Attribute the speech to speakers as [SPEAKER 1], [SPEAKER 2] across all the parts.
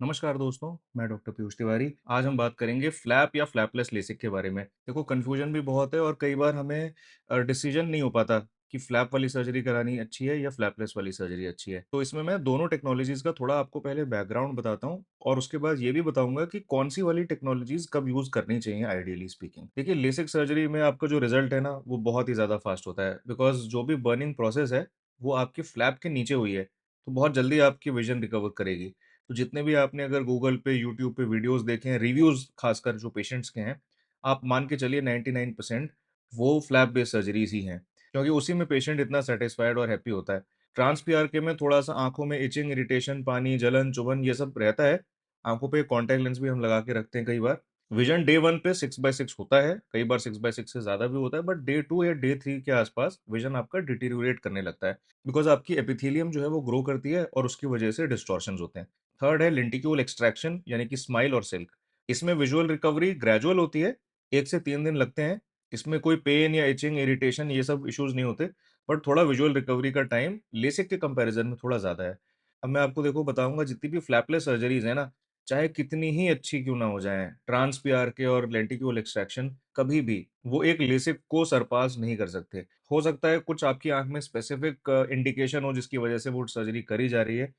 [SPEAKER 1] नमस्कार दोस्तों, मैं डॉक्टर पीयूष तिवारी। आज हम बात करेंगे फ्लैप या फ्लैपलेस लेसिक के बारे में। देखो कन्फ्यूजन भी बहुत है और कई बार हमें डिसीजन नहीं हो पाता कि फ्लैप वाली सर्जरी करानी अच्छी है या फ्लैपलेस वाली सर्जरी अच्छी है। तो इसमें मैं दोनों टेक्नोलॉजीज़ का थोड़ा आपको पहले बैकग्राउंड बताता हूँ और उसके बाद ये भी बताऊँगा कि कौन-सी वाली टेक्नोलॉजीज़ कब यूज़ करनी चाहिए आइडियली स्पीकिंग। देखिए लेसिक सर्जरी में आपका जो रिज़ल्ट है ना, वो बहुत ही ज़्यादा फ़ास्ट होता है बिकॉज़ जो भी बर्निंग प्रोसेस है, वो आपकी फ्लैप के नीचे हुई है, तो बहुत जल्दी आपकी विज़न रिकवर करेगी। तो जितने भी आपने अगर गूगल पे, यूट्यूब पे वीडियोज़ देखे हैं, रिव्यूज़ खासकर जो पेशेंट्स के हैं, आप मान के चलिए 99% वो फ्लैप बेस्ड सर्जरीज़ ही हैं, क्योंकि उसी में पेशेंट इतना सैटिस्फाइड और हैप्पी होता है। ट्रांस पीआरके में थोड़ा-सा आँखों में इचिंग, इरिटेशन, पानी, जलन, चुभन ये सब रहता है। आँखों पे कॉन्टैक्ट लेंस भी हम लगा के रखते हैं कई बार। विज़न डे 1 पे 6/6 होता है, कई बार 6/6 से ज़्यादा भी होता है, बट डे 2 या डे 3 के आस-पास विज़न आपका डिटेरियोरेट करने लगता है, बिकॉज़ आपकी एपिथेलियम जो है वो ग्रो करती है और उसकी वजह से डिस्टॉर्शंस होते हैं। थर्ड है लेंटिक्यूल एक्सट्रैक्शन यानी कि स्माइल और सिल्क। इसमें विजुअल रिकवरी ग्रेजुअल होती है, 1 से 3 दिन लगते हैं। इसमें कोई पेन या इचिंग, इरिटेशन ये सब इश्यूज़ नहीं होते, बट थोड़ा विजुअल रिकवरी का टाइम लेसिक के कंपैरिज़न में थोड़ा ज़्यादा है। अब मैं आपको देखो बताऊँगा जितनी भी फ्लैपलेस सर्जरीज़ हैं ना, चाहे कितनी ही अच्छी क्यों ना हो जाएँ, ट्रांस पीआरके और लेंटिक्यूल एक्सट्रैक्शन कभी भी वो एक लेसिक को सरपास नहीं कर सकते। हो सकता है कुछ आपकी आँख में स्पेसिफिक इंडिकेशन हो जिसकी वजह से वो सर्जरी करी जा रही है,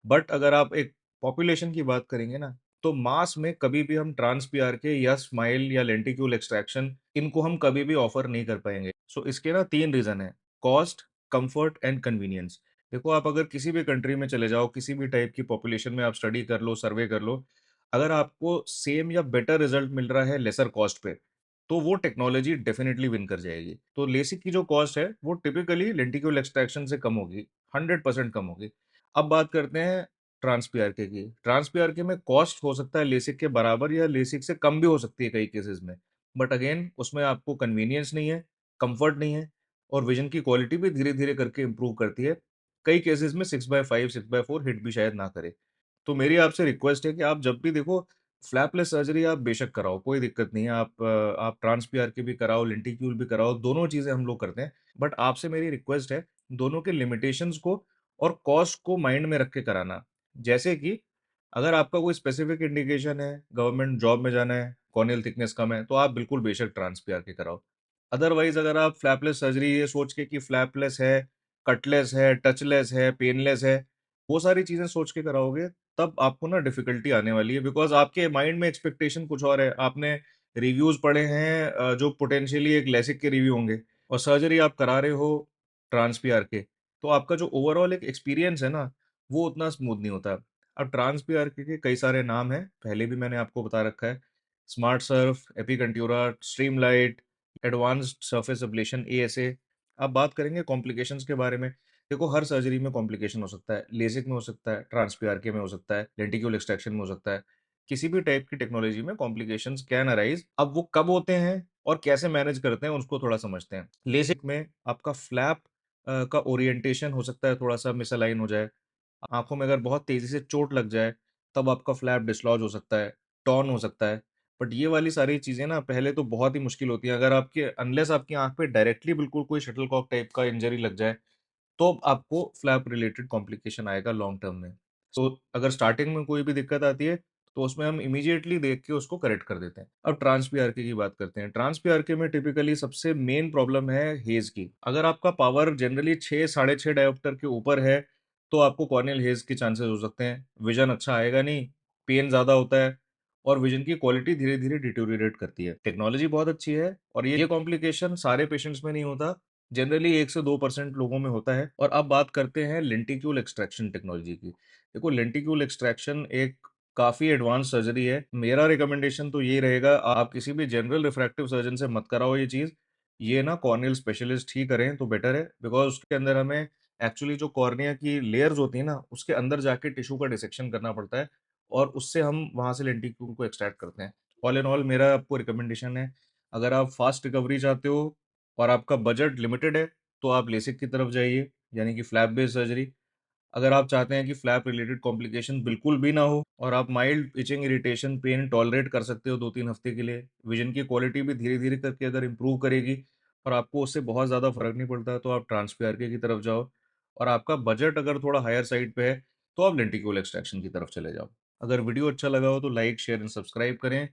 [SPEAKER 1] बट अगर आप एक पॉपुलेशन की बात करेंगे ना, तो मास में कभी भी हम ट्रांस पीआरके या स्माइल या लेंटिक्यूल एक्सट्रैक्शन इनको हम कभी भी ऑफर नहीं कर पाएँगे। सो इसके ना 3 रीज़न हैं, कॉस्ट, कम्फर्ट एंड कन्वीनियंस। देखो आप अगर किसी भी कंट्री में चले जाओ, किसी भी टाइप की पॉपुलेशन में आप स्टडी कर लो, सर्वे कर लो, अगर आपको सेम या बेटर रिज़ल्ट मिल रहा है लेसर कॉस्ट पे, तो वो टेक्नोलॉजी डेफिनिटली विन कर जाएगी। तो लेसिक की जो कॉस्ट है, वो टिपिकली लेंटिक्यूल एक्सट्रैक्शन से कम होगी, 100% कम होगी। अब बात करते हैं ट्रांस पीआरके की। ट्रांस पीआरके में कॉस्ट हो सकता है लेसिक के बराबर या लेसिक से कम भी हो सकती है कई केसेस में। बट अगेन उसमें आपको कन्वीनियंस नहीं है, कंफर्ट नहीं है और विज़न की क्वालिटी भी धीरे-धीरे करके इम्प्रूव करती है। कई केसेस में 6/5, 6/4 हिट भी शायद ना करे। तो मेरी आपसे रिक्वेस्ट है कि आप जब भी देखो फ्लैपलेस सर्जरी आप बेशक कराओ, कोई दिक्कत नहीं है। आप ट्रांस पीआरके भी कराओ, लेंटिक्यूल भी कराओ, दोनों चीज़ें हम लोग करते हैं। बट आपसे मेरी रिक्वेस्ट है, दोनों के लिमिटेशंस को और कॉस्ट को माइंड में रख के कराना। जैसे कि अगर आपका कोई स्पेसिफिक इंडिकेशन है, गवर्नमेंट जॉब में जाना है, कॉर्नियल थिकनेस कम है, तो आप बिल्कुल बेशक ट्रांस पीआरके कराओ। अदरवाइज़ अगर आप फ्लैपलेस सर्जरी ये सोच के कि फ्लैपलेस है, कटलेस है, टचलेस है, पेनलेस है, वो सारी चीज़ें सोच के कराओगे, तब आपको ना डिफ़िकल्टी आने वाली है बिकॉज़ आपके माइंड में एक्सपेक्टेशन कुछ और है। आपने रिव्यूज़ पढ़े हैं जो पोटेंशियली एक लेसिक के रिव्यू होंगे और सर्जरी आप करा रहे हो ट्रांस पीआरके, तो आपका जो ओवरऑल एक एक्सपीरियंस है ना, वो उतना स्मूथ नहीं होता। अब ट्रांस पीआरके के कई सारे नाम हैं, पहले भी मैंने आपको बता रखा है। Smart surf, epicontoura, streamlight, advanced surface ablation ASA. अब बात करेंगे कॉम्प्लिकेशंस के बारे में। देखो हर सर्जरी में कॉम्प्लिकेशन हो सकता है, लेसिक में हो सकता है, ट्रांस पीआरके में हो सकता है, लेंटिक्यूल एक्सट्रैक्शन में हो सकता है। किसी भी टाइप की टेक्नोलॉजी में कॉम्प्लिकेशंस कैन अराइज़। अब वो कब होते हैं और कैसे मैनेज करते हैं, उसको थोड़ा समझते हैं। लेसिक में आपका फ्लैप का ओरिएंटेशन हो सकता है थोड़ा-सा मिसअलाइन हो जाए। आँखों में अगर बहुत तेज़ी से चोट लग जाए, तब आपका फ्लैप डिसलॉज हो सकता है, टॉर्न हो सकता है। बट ये वाली सारी चीज़ें ना पहले तो बहुत ही मुश्किल होती हैं। अगर आपके अनलेस आपकी आँख पे डायरेक्टली बिल्कुल कोई शटलकॉक टाइप का इंजरी लग जाए, तो आपको फ्लैप रिलेटेड कॉम्प्लिकेशन आएगा लॉन्ग टर्म में। तो अगर स्टार्टिंग में कोई भी दिक्कत आती है, तो उसमें हम इमीडिएटली देख के उसको करेक्ट कर देते हैं। अब ट्रांस पीआरके की बात करते हैं। ट्रांस पीआरके में टिपिकली सबसे मेन प्रॉब्लम है हेज़ की। अगर आपका पावर जनरली 6 साढ़े 6 डायोप्टर के ऊपर है, तो आपको कॉर्नियल हेज़ के चांसेस हो सकते हैं। विज़न अच्छा आएगा नहीं, पेन ज़्यादा होता है और विज़न की क्वालिटी धीरे-धीरे डिटेरियोरेट करती है। टेक्नोलॉजी बहुत अच्छी है और ये कॉम्प्लिकेशन सारे पेशेंट्स में नहीं होता। जनरली 1 से 2% लोगों में होता है। और अब बात करते हैं लेंटिक्यूल एक्सट्रैक्शन टेक्नोलॉजी की। देखो लेंटिक्यूल एक्सट्रैक्शन एक काफ़ी एडवांस सर्जरी है। मेरा रिकमेंडेशन तो ये रहेगा आप किसी भी जनरल रिफ्रैक्टिव सर्जन से मत कराओ ये चीज़। ये ना कॉर्नियल स्पेशलिस्ट ही करें तो बेटर है बिकॉज़ उसके अंदर हमें एक्चुअली जो कॉर्निया की लेयर्स होती है ना, उसके अंदर जाके टिश्यू का डिसेक्शन करना पड़ता है और उससे हम वहाँ से लेंटिक्यूल को एक्सट्रैक्ट करते हैं। ऑल इन ऑल मेरा आपको रिकमेंडेशन है, अगर आप फास्ट रिकवरी चाहते हो और आपका बजट लिमिटेड है, तो आप लेसिक की तरफ जाइए, यानी कि फ्लैप बेस्ड सर्जरी। अगर आप चाहते हैं कि फ्लैप रिलेटेड कॉम्प्लिकेशन बिल्कुल भी ना हो और आप mild itching, irritation, pain tolerate कर सकते हो 2-3 हफ्ते के लिए, विज़न की क्वालिटी भी धीरे-धीरे करके अगर इम्प्रूव करेगी और आपको उससे बहुत ज़्यादा फ़र्क नहीं पड़ता, तो आप ट्रांस पीआरके की तरफ जाओ और आपका बजट अगर थोड़ा हायर साइड पे है, तो आप लेंटिक्यूल एक्सट्रैक्शन की तरफ चले जाओ। अगर वीडियो अच्छा लगा हो तो लाइक, शेयर एंड सब्सक्राइब करें।